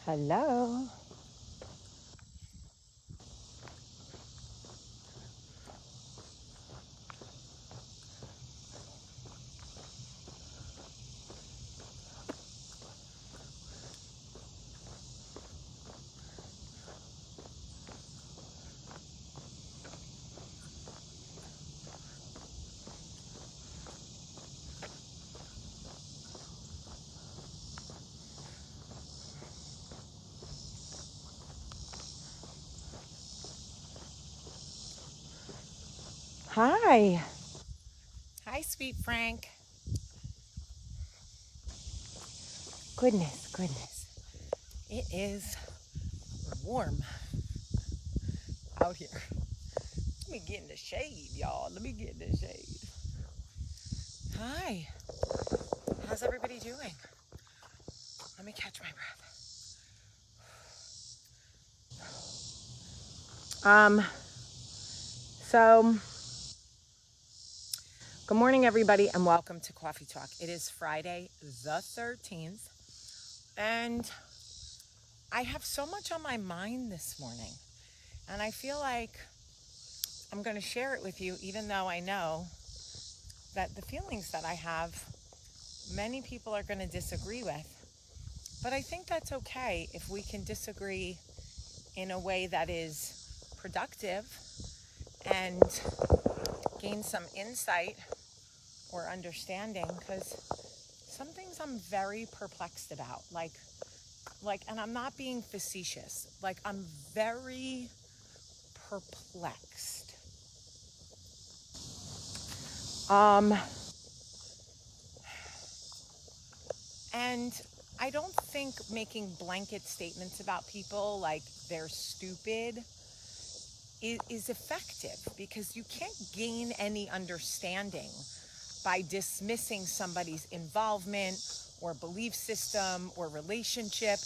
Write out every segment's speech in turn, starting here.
Hello. Hi. Hi, sweet Frank. Goodness. It is warm out here. Let me get in the shade, y'all. Let me get in the shade. Hi. How's everybody doing? Let me catch my breath. Um, so Good morning, everybody, and welcome to Coffee Talk. It is Friday, the 13th, and I have so much on my mind this morning, and I feel like I'm going to share it with you, even though I know that the feelings that I have, many people are going to disagree with. But I think that's okay if we can disagree in a way that is productive and gain some insight or understanding, because some things I'm very perplexed about, and I'm not being facetious, like I'm very perplexed. um And I don't think making blanket statements about people like they're stupid is effective, because you can't gain any understanding by dismissing somebody's involvement or belief system or relationship.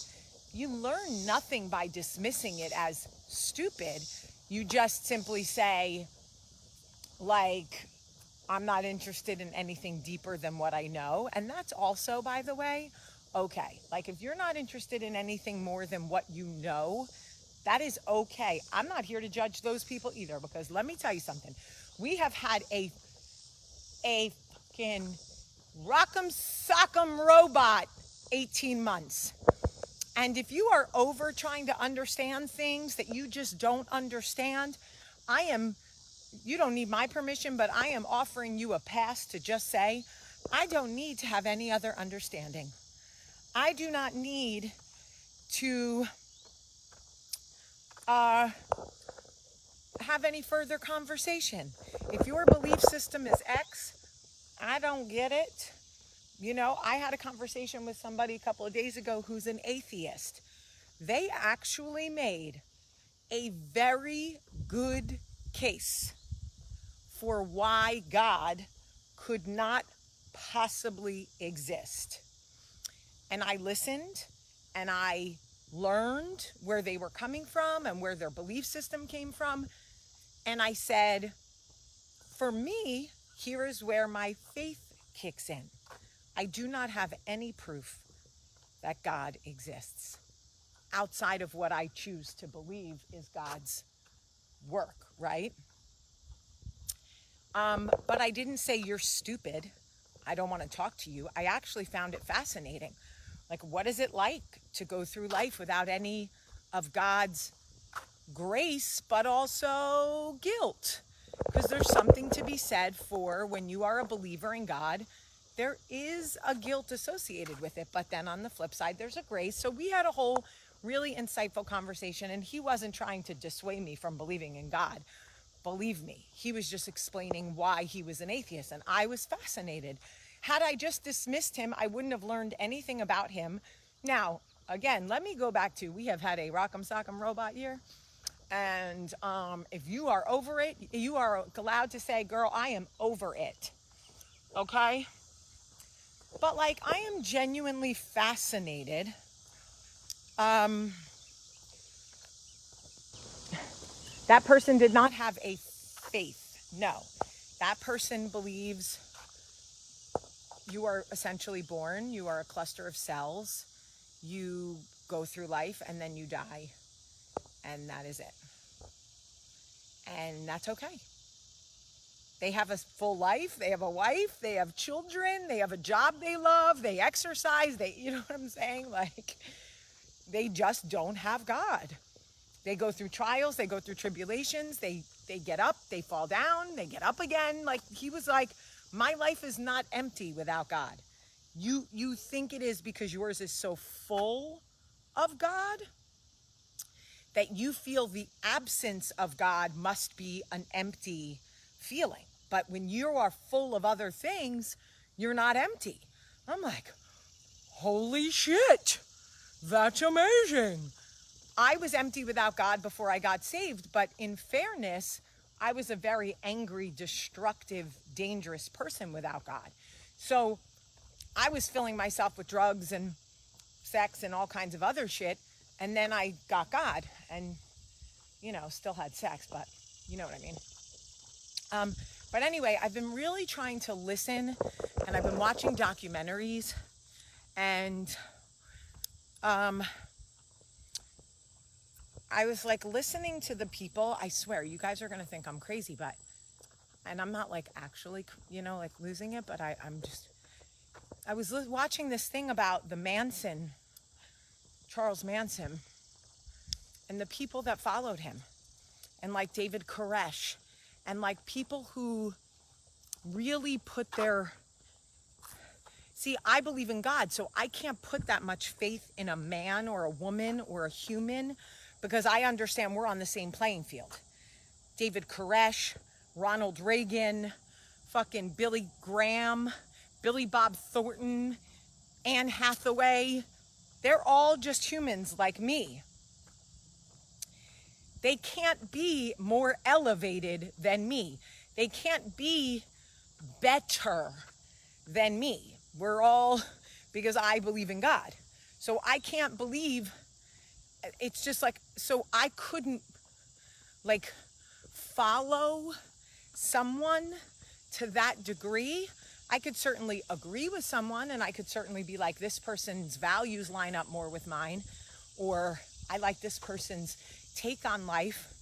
You learn nothing by dismissing it as stupid. You just simply say, like, I'm not interested in anything deeper than what I know. And that's also, by the way, okay. Like, if you're not interested in anything more than what you know, that is okay. I'm not here to judge those people either, because let me tell you something. We have had a fucking rock'em sock'em robot 18 months. And if you are over trying to understand things that you just don't understand, I am, you don't need my permission, but I am offering you a pass to just say, I don't need to have any other understanding. I do not need to uh, have any further conversation. If your belief system is X, I don't get it. You know, I had a conversation with somebody a couple of days ago who's an atheist. They actually made a very good case for why God could not possibly exist. And I listened and I learned where they were coming from and where their belief system came from. And I said, for me, here is where my faith kicks in. I do not have any proof that God exists outside of what I choose to believe is God's work, right? But I didn't say you're stupid. I don't want to talk to you. I actually found it fascinating. Like, what is it like to go through life without any of God's grace, but also guilt? Because there's something to be said for when you are a believer in God, there is a guilt associated with it. But then on the flip side, there's a grace. So we had a whole really insightful conversation, and he wasn't trying to dissuade me from believing in God. Believe me, he was just explaining why he was an atheist, and I was fascinated. Had I just dismissed him, I wouldn't have learned anything about him. Now, again, let me go back to, we have had a rock'em sock'em robot year. And if you are over it, you are allowed to say, girl, I am over it. Okay? But like, I am genuinely fascinated. Um, that person did not have a faith. No. That person believes you are essentially born, you are a cluster of cells. You go through life and then you die, and that is it. And that's okay. They have a full life, they have a wife, they have children, they have a job they love, they exercise, you know what I'm saying? Like, they just don't have God. They go through trials, they go through tribulations, they get up, they fall down, they get up again. Like, he was like, my life is not empty without God. You think it is because yours is so full of God that you feel the absence of God must be an empty feeling. But when you are full of other things, you're not empty. I'm like, holy shit, that's amazing. I was empty without God before I got saved, but in fairness, I was a very angry, destructive, dangerous person without God. So I was filling myself with drugs and sex and all kinds of other shit, and then I got God and, you know, still had sex, but you know what I mean. But anyway, I've been really trying to listen, and I've been watching documentaries, and I was like listening to the people. I swear, you guys are going to think I'm crazy, and I'm not like actually, you know, like losing it, but I was watching this thing about the Manson, Charles Manson, and the people that followed him, and like David Koresh, and like people who really put their, see, I believe in God, so I can't put that much faith in a man or a woman or a human, because I understand we're on the same playing field. David Koresh, Ronald Reagan, fucking Billy Graham, Billy Bob Thornton, Anne Hathaway, they're all just humans like me. They can't be more elevated than me. They can't be better than me. We're all, because I believe in God. So I can't believe, it's just like, so I couldn't like follow someone to that degree. I could certainly agree with someone, and I could certainly be like, this person's values line up more with mine, or I like this person's take on life,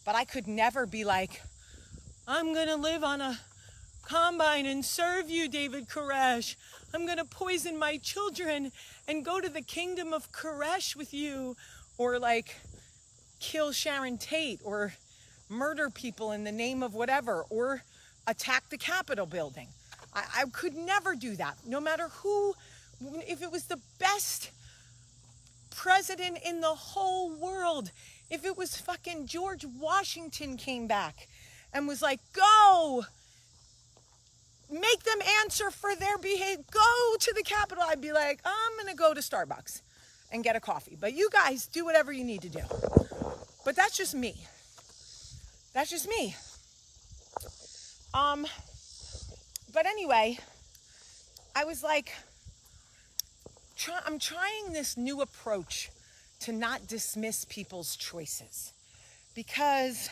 but I could never be like, I'm gonna live on a combine and serve you, David Koresh. I'm gonna poison my children and go to the kingdom of Koresh with you, or like kill Sharon Tate, or murder people in the name of whatever, or attack the Capitol building. I could never do that, no matter who, if it was the best president in the whole world, if it was fucking George Washington came back and was like, go, make them answer for their behavior, go to the Capitol, I'd be like, I'm gonna go to Starbucks and get a coffee. But you guys do whatever you need to do. But that's just me. That's just me. But anyway, I was like, I'm trying this new approach to not dismiss people's choices, because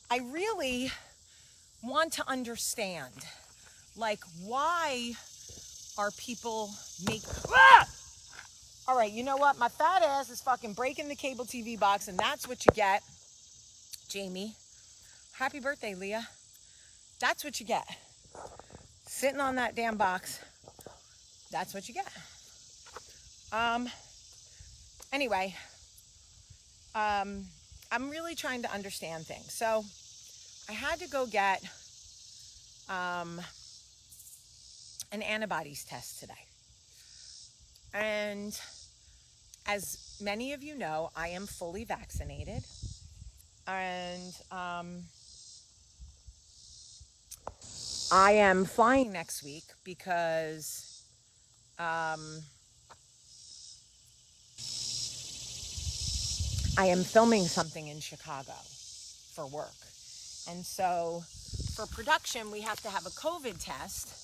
I really want to understand, like, why are people all right, you know what? My fat ass is fucking breaking the cable TV box, and that's what you get, Jamie. Happy birthday, Leah. That's what you get. Sitting on that damn box. That's what you get. Anyway, I'm really trying to understand things. So I had to go get an antibodies test today. And as many of you know, I am fully vaccinated. And I am flying next week because I am filming something in Chicago for work. And so for production, we have to have a COVID test.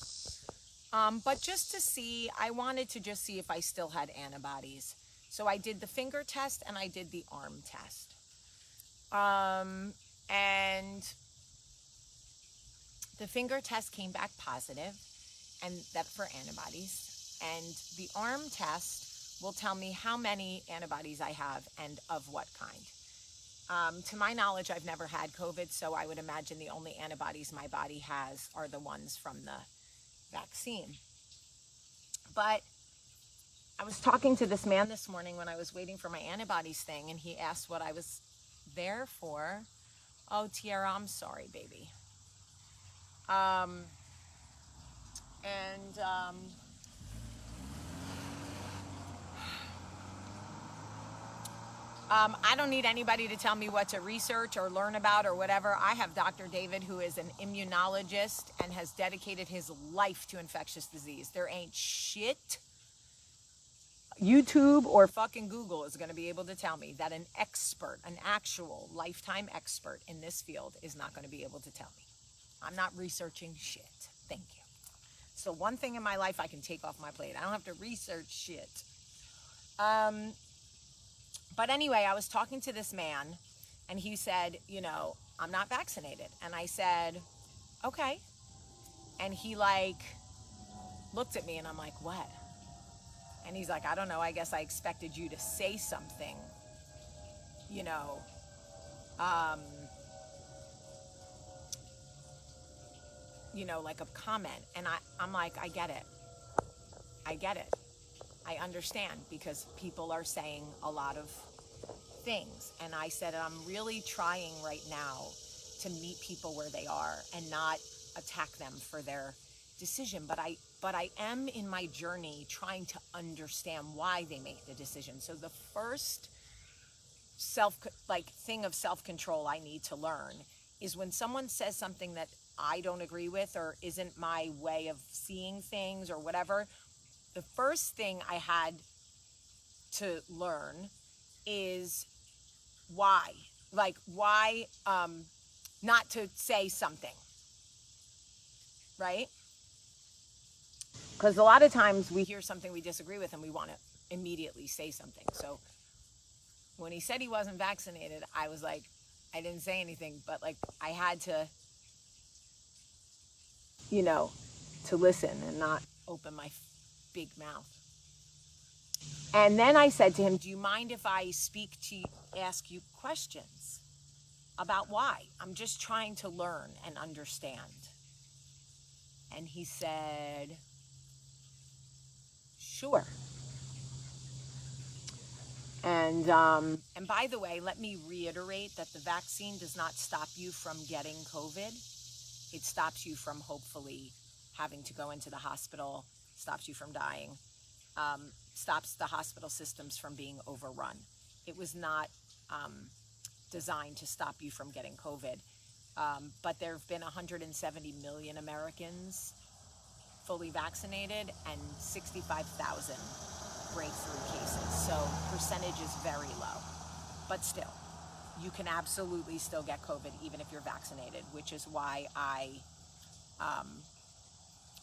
But just to see, I wanted to just see if I still had antibodies. So I did the finger test and I did the arm test. And the finger test came back positive, and that for antibodies. And the arm test will tell me how many antibodies I have and of what kind. To my knowledge, I've never had COVID, so I would imagine the only antibodies my body has are the ones from the vaccine. But I was talking to this man this morning when I was waiting for my antibodies thing, and he asked what I was there for. Oh, Tiara, I'm sorry, baby. I don't need anybody to tell me what to research or learn about or whatever. I have Dr. David, who is an immunologist and has dedicated his life to infectious disease. There ain't shit YouTube or fucking Google is going to be able to tell me that an expert, an actual lifetime expert in this field is not going to be able to tell me. I'm not researching shit. Thank you. So one thing in my life I can take off my plate. I don't have to research shit. But anyway, I was talking to this man and he said, you know, I'm not vaccinated. And I said, okay. And he like looked at me and I'm like, what? And he's like, I don't know, I guess I expected you to say something, you know, like a comment. And I'm like, I get it. I understand, because people are saying a lot of things. And I said, I'm really trying right now to meet people where they are and not attack them for their decision. But I am in my journey trying to understand why they make the decision. So the first thing of self-control I need to learn is when someone says something that I don't agree with or isn't my way of seeing things or whatever, the first thing I had to learn is why. Like, why not to say something, right? Because a lot of times we hear something we disagree with and we want to immediately say something. So when he said he wasn't vaccinated, I was like, I didn't say anything, but like I had to, you know, to listen and not open my big mouth. And then I said to him, do you mind if I ask you questions about why? I'm just trying to learn and understand. And he said, sure. And by the way, let me reiterate that the vaccine does not stop you from getting COVID. It stops you from hopefully having to go into the hospital, stops you from dying, stops the hospital systems from being overrun. It was not designed to stop you from getting COVID. But there have been 170 million Americans fully vaccinated and 65,000 breakthrough cases. So percentage is very low, but still, you can absolutely still get COVID even if you're vaccinated, which is why I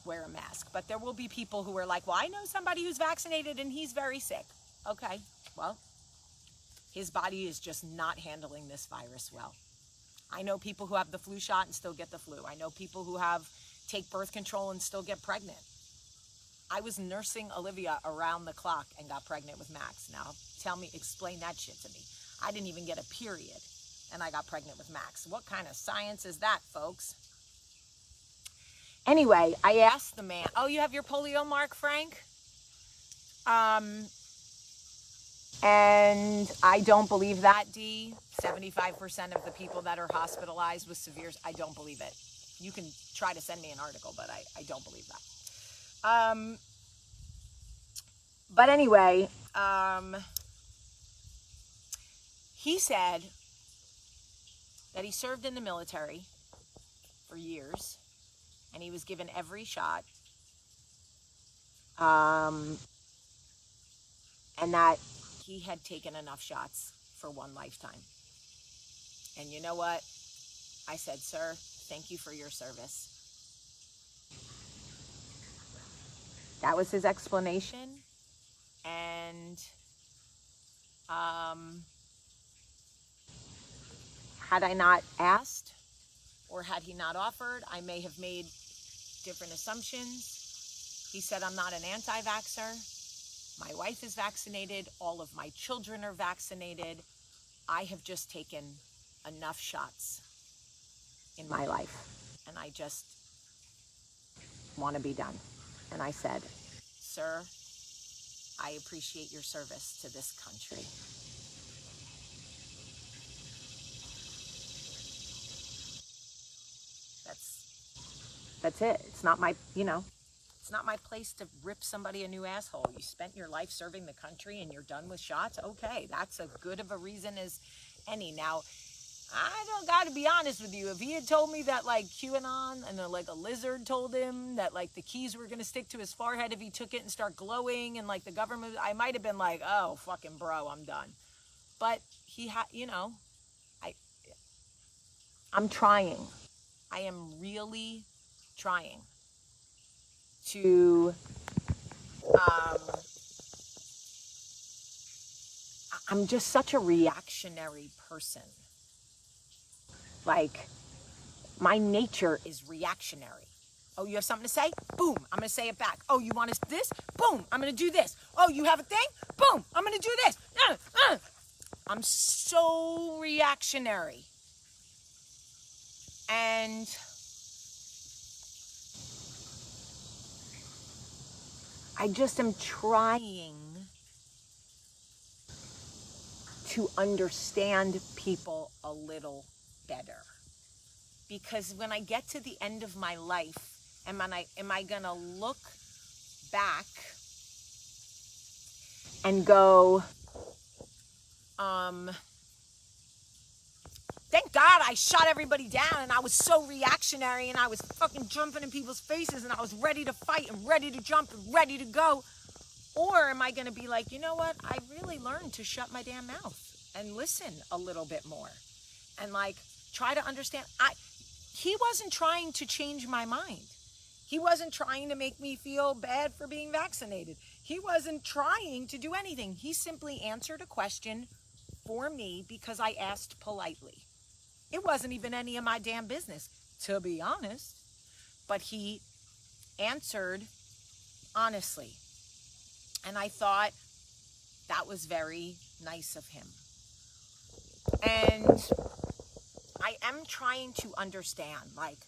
wear a mask. But there will be people who are like, well, I know somebody who's vaccinated and he's very sick. Okay, well, his body is just not handling this virus well. I know people who have the flu shot and still get the flu. I know people who take birth control and still get pregnant. I was nursing Olivia around the clock and got pregnant with Max. Now, explain that shit to me. I didn't even get a period and I got pregnant with Max. What kind of science is that, folks? Anyway, I asked the man, oh, you have your polio mark, Frank? And I don't believe that, Dee. 75% of the people that are hospitalized with severe, I don't believe it. You can try to send me an article, but I don't believe that. But anyway, he said that he served in the military for years and he was given every shot. And that he had taken enough shots for one lifetime. And you know what? I said, sir, thank you for your service. That was his explanation. And had I not asked or had he not offered, I may have made different assumptions. He said, I'm not an anti-vaxxer. My wife is vaccinated. All of my children are vaccinated. I have just taken enough shots in my life, and I just want to be done. And I said, sir, I appreciate your service to this country. That's it. It's not my, it's not my place to rip somebody a new asshole. You spent your life serving the country and you're done with shots? Okay, that's as good of a reason as any. Now, I don't got to be honest with you. If he had told me that like QAnon and like a lizard told him that like the keys were going to stick to his forehead if he took it and start glowing and like the government, I might have been like, oh, fucking bro, I'm done. But he had, I'm trying. I am really trying to, I'm just such a reactionary person. Like, my nature is reactionary. Oh, you have something to say? Boom, I'm gonna say it back. Oh, you want this? Boom, I'm gonna do this. Oh, you have a thing? Boom, I'm gonna do this. I'm so reactionary. And I just am trying to understand people a little better. Because when I get to the end of my life, am I gonna look back and go, thank God I shot everybody down and I was so reactionary and I was fucking jumping in people's faces and I was ready to fight and ready to jump and ready to go? Or am I gonna be like, you know what? I really learned to shut my damn mouth and listen a little bit more and like try to understand. He wasn't trying to change my mind. He wasn't trying to make me feel bad for being vaccinated. He wasn't trying to do anything. He simply answered a question for me because I asked politely. It wasn't even any of my damn business, to be honest. But he answered honestly. And I thought that was very nice of him. And I am trying to understand, like,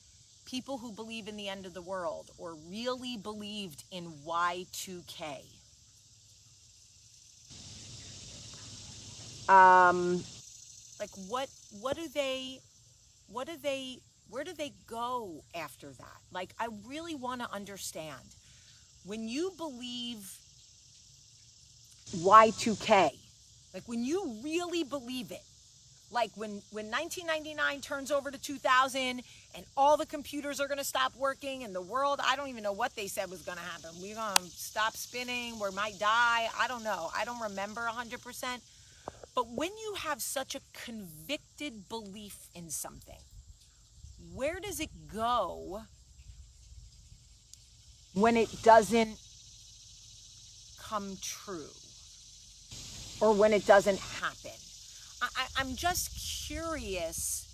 people who believe in the end of the world or really believed in Y2K. Like, where do they go after that? Like, I really want to understand. When you believe Y2K, like when you really believe it, like when 1999 turns over to 2000 and all the computers are going to stop working and the world, I don't even know what they said was going to happen. We're going to stop spinning, we might die. I don't know. I don't remember 100%. But when you have such a convicted belief in something, where does it go when it doesn't come true or when it doesn't happen? I'm just curious,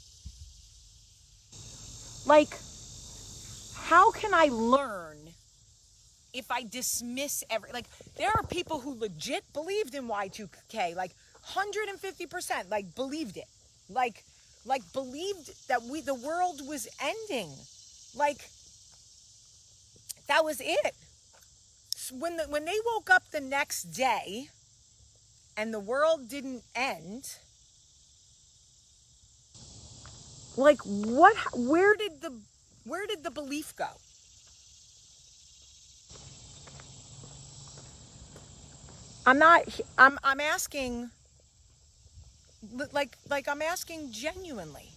like, how can I learn if I dismiss like, there are people who legit believed in Y2K, like 150%, like believed it, like believed that the world was ending, like that was it. When they woke up the next day and the world didn't end, like where did the belief go? I'm asking, like I'm asking genuinely.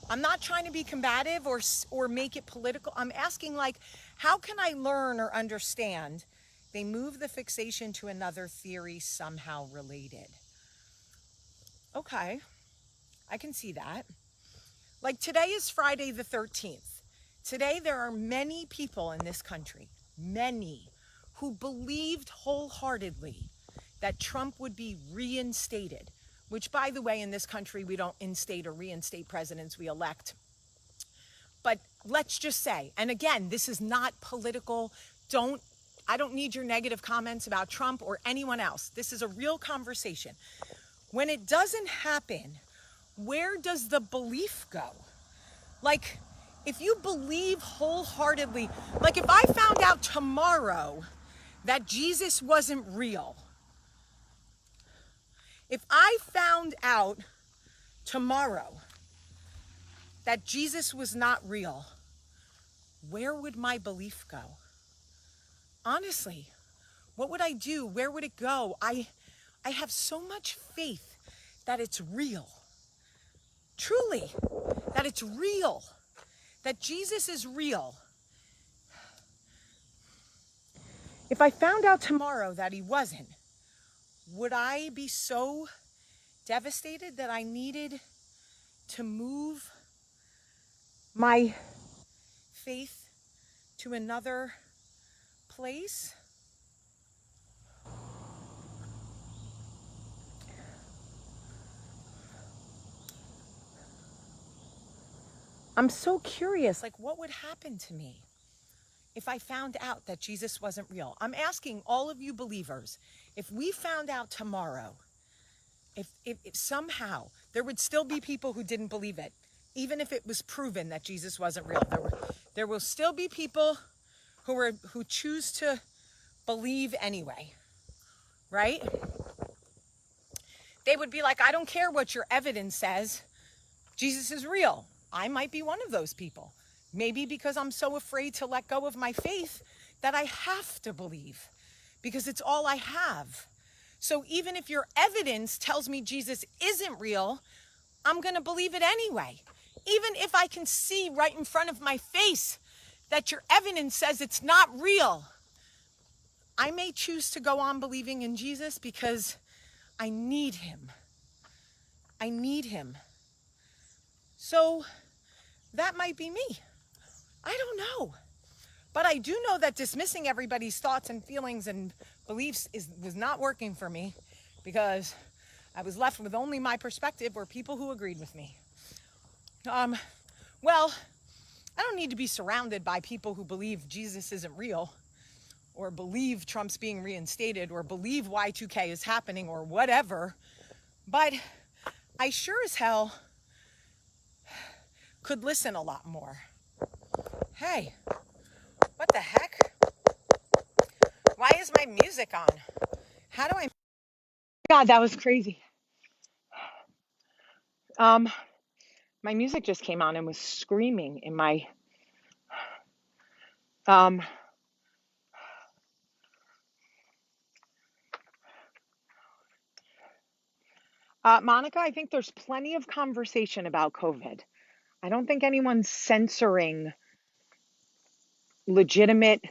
I'm not trying to be combative or make it political. I'm asking, like, how can I learn or understand? They move the fixation to another theory somehow related. Okay, I can see that. Like, today is Friday the 13th. Today there are many people in this country, many, who believed wholeheartedly that Trump would be reinstated, which, by the way, in this country, we don't instate or reinstate presidents, we elect. But let's just say, and again, this is not political. I don't need your negative comments about Trump or anyone else. This is a real conversation. When it doesn't happen, where does the belief go? Like, if you believe wholeheartedly, like if I found out tomorrow that Jesus wasn't real, if I found out tomorrow that Jesus was not real, where would my belief go? Honestly, what would I do? Where would it go? I have so much faith that it's real. Truly, that it's real. That Jesus is real. If I found out tomorrow that he wasn't, would I be so devastated that I needed to move my faith to another place? I'm so curious, like what would happen to me if I found out that Jesus wasn't real? I'm asking all of you believers, if we found out tomorrow, if somehow there would still be people who didn't believe it, even if it was proven that Jesus wasn't real, there will still be people who choose to believe anyway, right? They would be like, I don't care what your evidence says, Jesus is real. I might be one of those people. Maybe because I'm so afraid to let go of my faith that I have to believe because it's all I have. So even if your evidence tells me Jesus isn't real, I'm going to believe it anyway. Even if I can see right in front of my face that your evidence says it's not real, I may choose to go on believing in Jesus because I need him. I need him. So that might be me. I don't know. But I do know that dismissing everybody's thoughts and feelings and beliefs was not working for me because I was left with only my perspective or people who agreed with me. Well, I don't need to be surrounded by people who believe Jesus isn't real or believe Trump's being reinstated or believe Y2K is happening or whatever. But I sure as hell could listen a lot more. Hey, what the heck? Why is my music on? How do I... God, that was crazy. My music just came on and was screaming in my... Monica, I think there's plenty of conversation about COVID. I don't think anyone's censoring legitimate,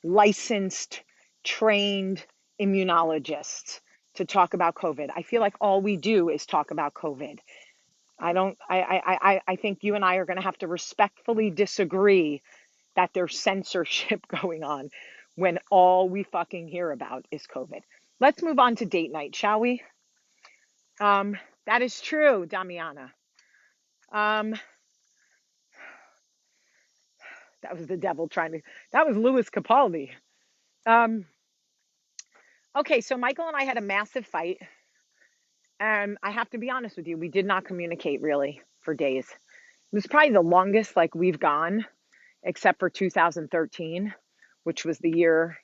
licensed, trained immunologists to talk about COVID. I feel like all we do is talk about COVID. I think you and I are going to have to respectfully disagree that there's censorship going on when all we fucking hear about is COVID. Let's move on to date night, shall we? That is true, Damiana. That was the devil that was Louis Capaldi. Okay, so Michael and I had a massive fight. And I have to be honest with you, we did not communicate really for days. It was probably the longest like we've gone, except for 2013, which was the year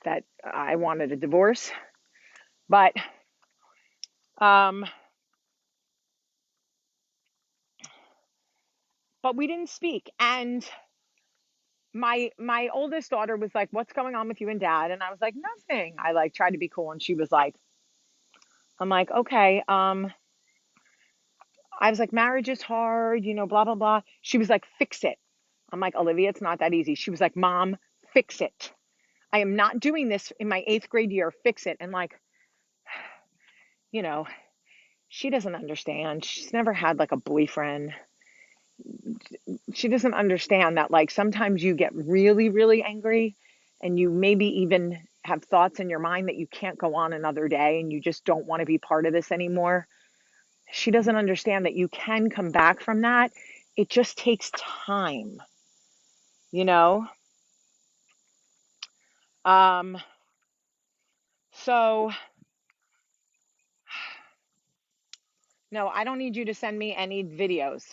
that I wanted a divorce. But we didn't speak. And my oldest daughter was like, "What's going on with you and dad?" And I was like, "Nothing." I like tried to be cool, and she was like, I'm like, "Okay, I was like, marriage is hard, blah, blah, blah." She was like, "Fix it." I'm like, "Olivia, it's not that easy." She was like, "Mom, fix it. I am not doing this in my 8th grade year. Fix it." And like, she doesn't understand. She's never had like a boyfriend. She doesn't understand that like sometimes you get really, really angry and you maybe even have thoughts in your mind that you can't go on another day and you just don't want to be part of this anymore. She doesn't understand that you can come back from that. It just takes time, you know? Um, so no, I don't need you to send me any videos,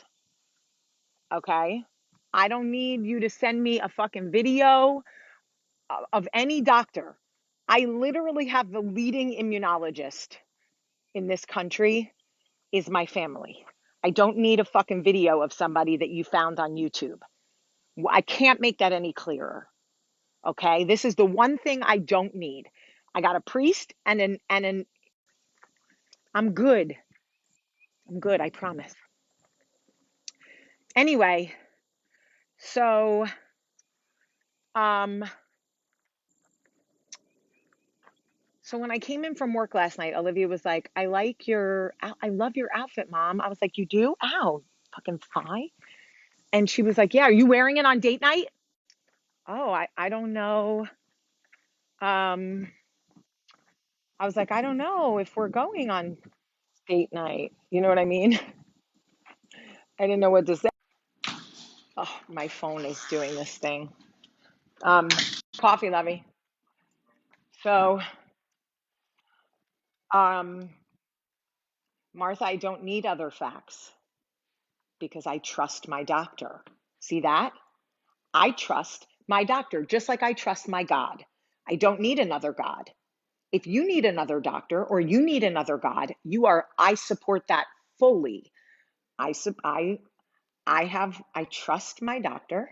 okay? I don't need you to send me a fucking video of any doctor. I literally have the leading immunologist in this country is my family. I don't need a fucking video of somebody that you found on YouTube. I can't make that any clearer. Okay? This is the one thing I don't need. I got a priest and an I'm good. I'm good, I promise. Anyway, so um so when I came in from work last night, Olivia was like, I love your outfit, Mom. I was like, you do? Ow, fucking fly. And she was like, yeah, are you wearing it on date night? Oh, I don't know. Um, I was like, I don't know if we're going on date night. You know what I mean? I didn't know what to say. Oh, my phone is doing this thing. Um, Coffee, Levy. So, um, Martha, I don't need other facts because I trust my doctor. See that? I trust my doctor just like I trust my God. I don't need another God. If you need another doctor or you need another God, I support that fully. I trust my doctor.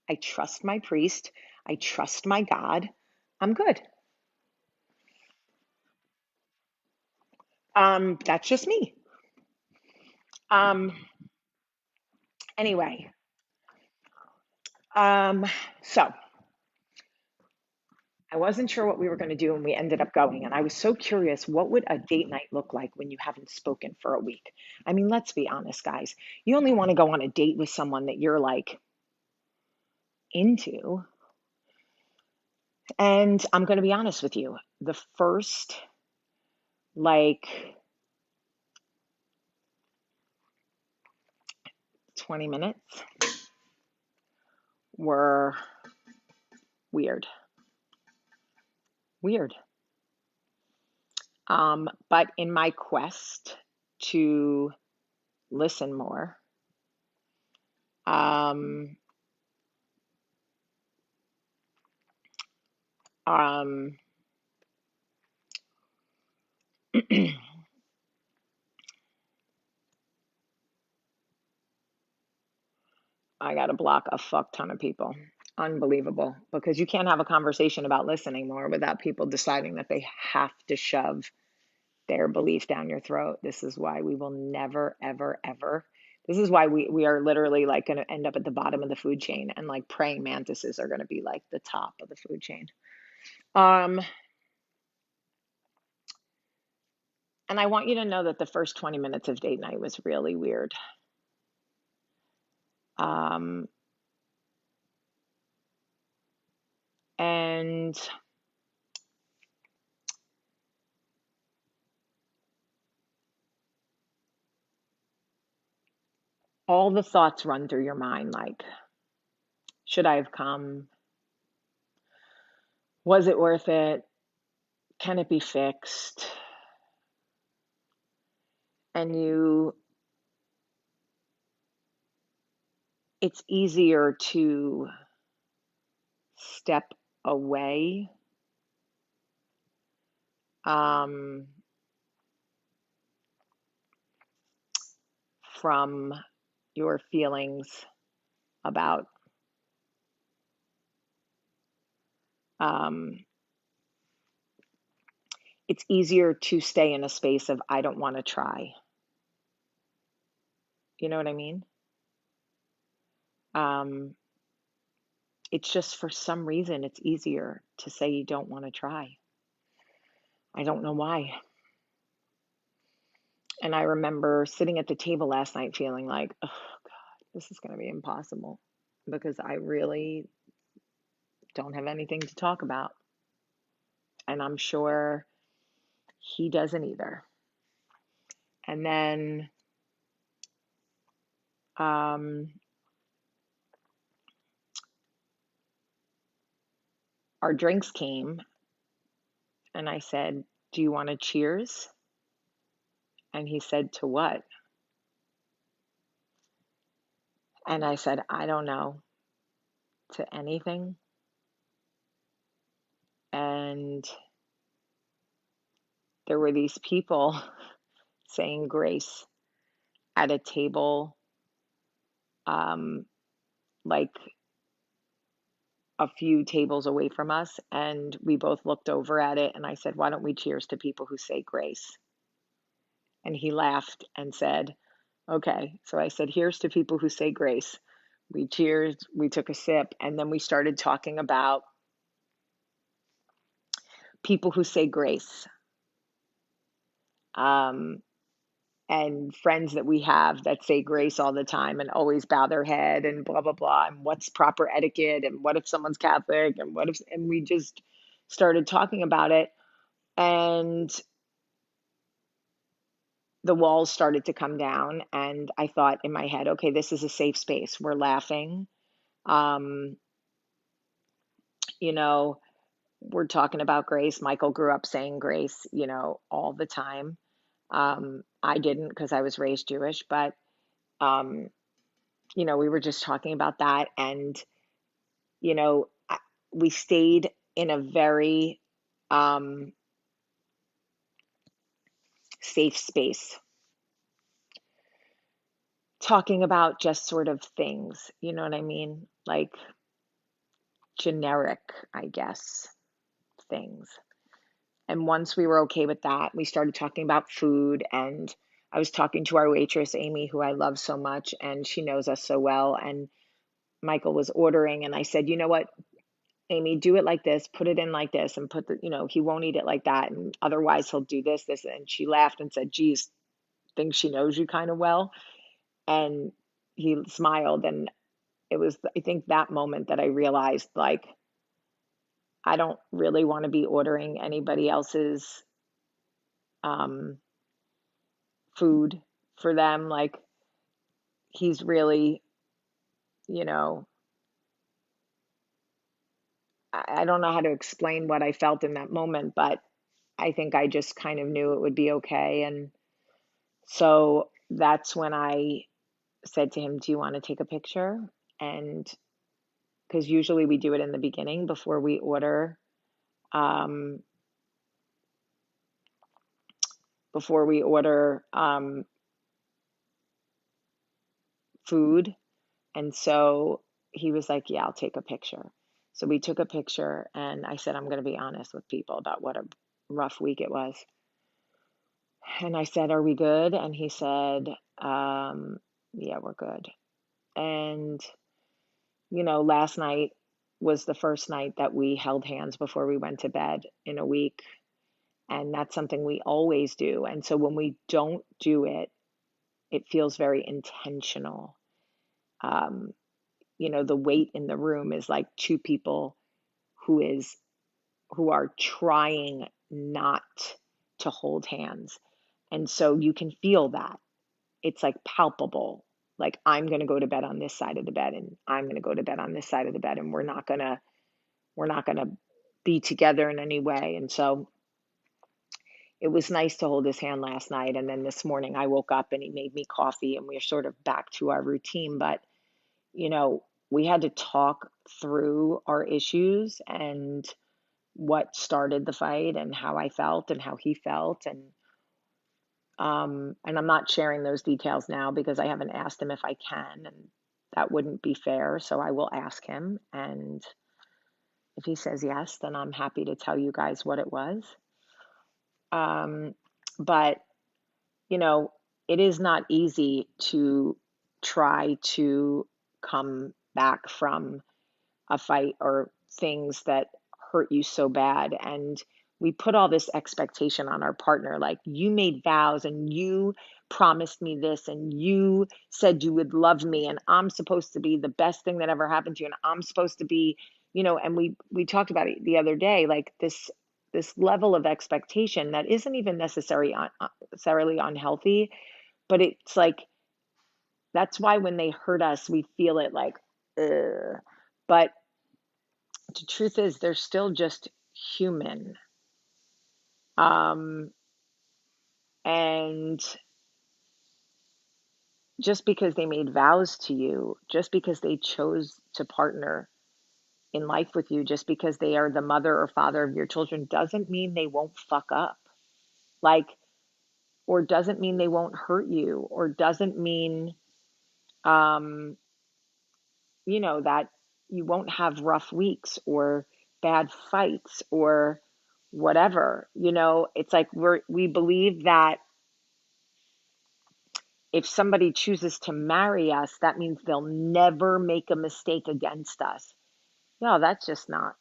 I trust my priest. I trust my God. I'm good. That's just me. Um, anyway, um, so I wasn't sure what we were going to do and we ended up going. And I was so curious, what would a date night look like when you haven't spoken for a week? I mean, let's be honest, guys. You only want to go on a date with someone that you're like into. And I'm going to be honest with you. The first like 20 minutes were weird. Weird. But in my quest to listen more, um, um, I got to block a fuck ton of people. Unbelievable. Because you can't have a conversation about listening more without people deciding that they have to shove their belief down your throat. This is why we will never, ever, ever. This is why we are literally like going to end up at the bottom of the food chain and like praying mantises are going to be like the top of the food chain. Um, and I want you to know that the first 20 minutes of date night was really weird. Um, and all the thoughts run through your mind like, should I have come? Was it worth it? Can it be fixed? And it's easier to step away um, from your feelings about um, it's easier to stay in a space of I don't want to try. You know what I mean? Um, it's just for some reason it's easier to say you don't want to try. I don't know why. And I remember sitting at the table last night feeling like, oh God, this is going to be impossible because I really don't have anything to talk about. And I'm sure he doesn't either. And then um, our drinks came, and I said, "Do you want to cheers?" And he said, "To what?" And I said, "I don't know, to anything." And there were these people saying grace at a table, um, like a few tables away from us. And we both looked over at it. And I said, "Why don't we cheers to people who say grace?" And he laughed and said, "Okay." So I said, "Here's to people who say grace." We cheered, we took a sip, and then we started talking about people who say grace. Um, and friends that we have that say grace all the time and always bow their head and blah blah blah, and what's proper etiquette, and what if someone's Catholic, and what if, and we just started talking about it, and the walls started to come down, and I thought in my head, okay, this is a safe space. We're laughing. Um, you know, we're talking about grace. Michael grew up saying grace, all the time. I didn't because I was raised Jewish, but um, we were just talking about that, and you know, we stayed in a very um, safe space, talking about just sort of things, you know what I mean? Like generic, I guess, things. And once we were okay with that, we started talking about food. And I was talking to our waitress, Amy, who I love so much, and she knows us so well. And Michael was ordering, and I said, "You know what, Amy, do it like this, put it in like this, and he won't eat it like that. And otherwise, he'll do this, this." And she laughed and said, "Geez, thinks she knows you kind of well." And he smiled. And it was, I think, that moment that I realized, like, I don't really want to be ordering anybody else's um, food for them. Like, he's really, you know, I don't know how to explain what I felt in that moment, but I think I just kind of knew it would be okay. And so that's when I said to him, "Do you want to take a picture?" And because usually we do it in the beginning um, before we order food. And so he was like, "Yeah, I'll take a picture." So we took a picture, and I said, "I'm going to be honest with people about what a rough week it was." And I said, "Are we good?" And he said, "Yeah, we're good." And, last night was the first night that we held hands before we went to bed in a week. And that's something we always do. And so when we don't do it, it feels very intentional. Um, the weight in the room is like two people who is who are trying not to hold hands. And so you can feel that. It's like palpable. Like, I'm going to go to bed on this side of the bed, and I'm going to go to bed on this side of the bed, and we're not going to be together in any way. And so it was nice to hold his hand last night. And then this morning I woke up and he made me coffee, and we're sort of back to our routine. But, we had to talk through our issues and what started the fight and how I felt and how he felt. And I'm not sharing those details now because I haven't asked him if I can, and that wouldn't be fair. So I will ask him. And if he says yes, then I'm happy to tell you guys what it was. Um, but you know, it is not easy to try to come back from a fight or things that hurt you so bad. And we put all this expectation on our partner, like, you made vows and you promised me this and you said you would love me, and I'm supposed to be the best thing that ever happened to you, and I'm supposed to be, and we talked about it the other day, like this level of expectation that isn't even necessarily unhealthy, but it's like, that's why when they hurt us we feel it like ugh. But the truth is they're still just human. Um, and just because they made vows to you, just because they chose to partner in life with you, just because they are the mother or father of your children, doesn't mean they won't fuck up. Like, or doesn't mean they won't hurt you, or doesn't mean, um, that you won't have rough weeks or bad fights or whatever. It's like we believe that if somebody chooses to marry us, that means they'll never make a mistake against us. No, that's just not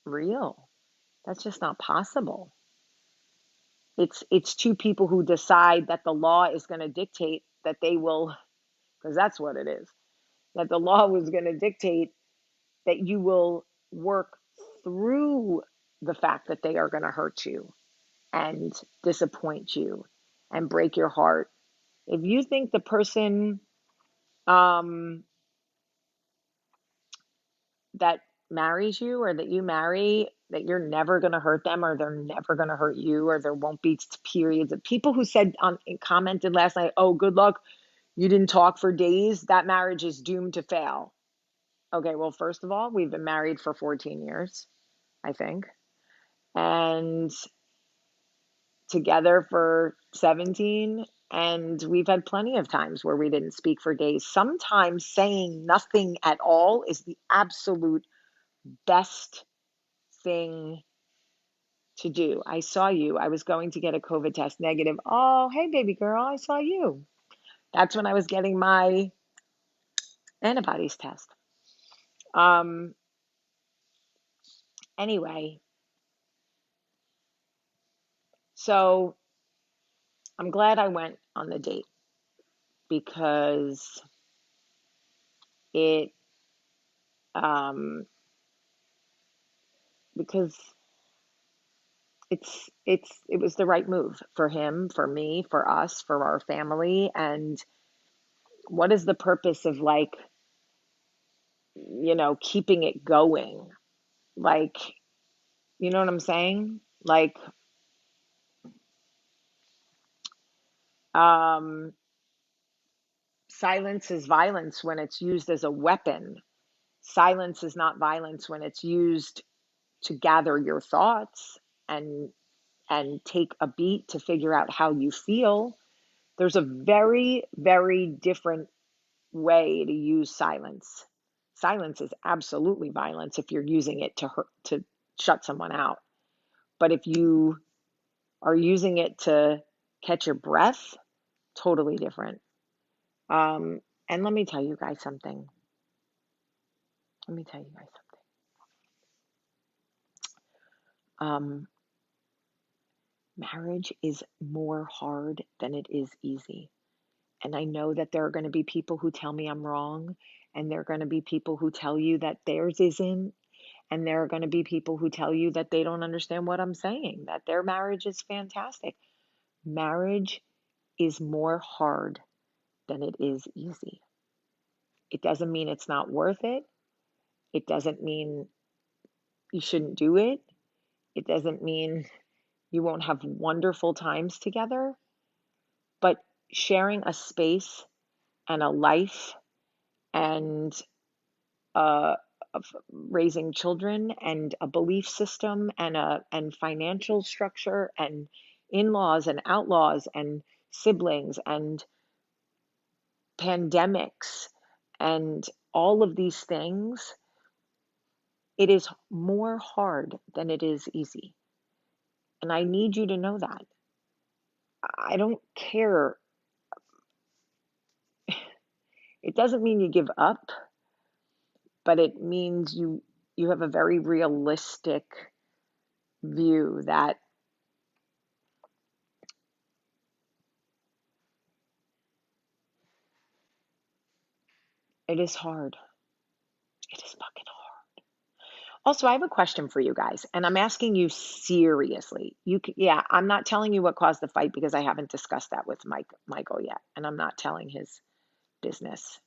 real. That's just not possible. It's two people who decide that the law is going to dictate that they will, because that's what it is, that the law was going to dictate that you will work through the fact that they are going to hurt you and disappoint you and break your heart. If you think the person um, that marries you or that you marry, that you're never going to hurt them or they're never going to hurt you, or there won't be periods of people who said commented last night, oh, good luck, you didn't talk for days, that marriage is doomed to fail. Okay, well, first of all, we've been married for 14 years, I think, and together for 17. And we've had plenty of times where we didn't speak for days. Sometimes saying nothing at all is the absolute best thing to do. I saw you. I was going to get a COVID test negative. Oh, hey, baby girl, I saw you. That's when I was getting my antibodies test. Um, anyway, so I'm glad I went on the date because it um because it was the right move for him, for me, for us, for our family. And what is the purpose of, like, keeping it going? Like, you know what I'm saying? Like, um silence is violence when it's used as a weapon. Silence is not violence when it's used to gather your thoughts and take a beat to figure out how you feel. There's a very, very different way to use silence. Silence is absolutely violence if you're using it to hurt, to shut someone out. But if you are using it to catch your breath, totally different. Um, and let me tell you guys something. Let me tell you guys something. Marriage is more hard than it is easy. And I know that there are going to be people who tell me I'm wrong, and there are going to be people who tell you that theirs isn't, and there are going to be people who tell you that they don't understand what I'm saying, that their marriage is fantastic. Marriage is more hard than it is easy. It doesn't mean it's not worth it. It doesn't mean you shouldn't do it. It doesn't mean you won't have wonderful times together. But sharing a space and a life and uh, of raising children and a belief system and financial structure and in-laws and outlaws and siblings and pandemics and all of these things, it is more hard than it is easy. And I need you to know that. I don't care. It doesn't mean you give up, but it means you have a very realistic view that it is hard. It is fucking hard. Also, I have a question for you guys, and I'm asking you seriously. Yeah, I'm not telling you what caused the fight because I haven't discussed that with Michael yet, and I'm not telling his business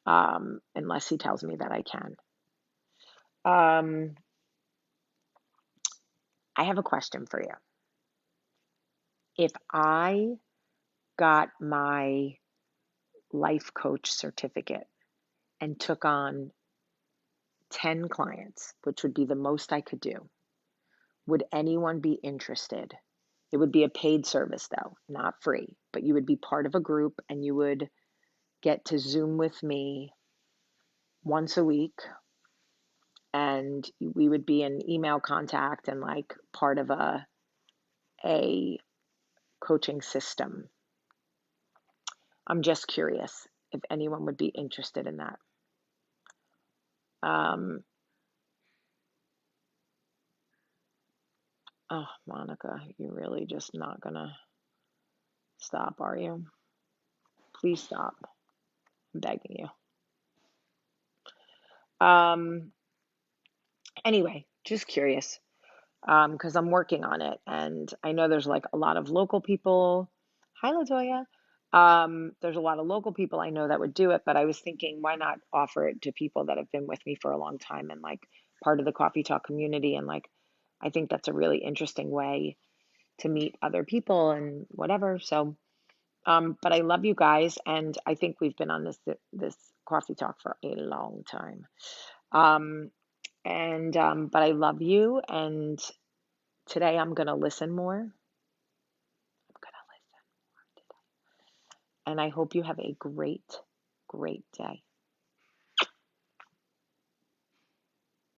unless he tells me that I can. I have a question for you. If I got my life coach certificate and took on 10 clients, which would be the most I could do, would anyone be interested? It would be a paid service though, not free, but you would be part of a group and you would get to Zoom with me once a week and we would be in email contact and like part of a coaching system. I'm just curious if anyone would be interested in that. Um, oh, Monica, you're really just not gonna stop, are you? Please stop. I'm begging you. Anyway, just curious. Because I'm working on it, and I know there's like a lot of local people. Hi, Latoya. There's a lot of local people I know that would do it, but I was thinking, why not offer it to people that have been with me for a long time and like part of the Coffee Talk community, and like I think that's a really interesting way to meet other people and whatever. So, but I love you guys, and I think we've been on this Coffee Talk for a long time. Um, and but I love you, and today I'm going to listen more. I'm going to listen more today. And I hope you have a great, great day.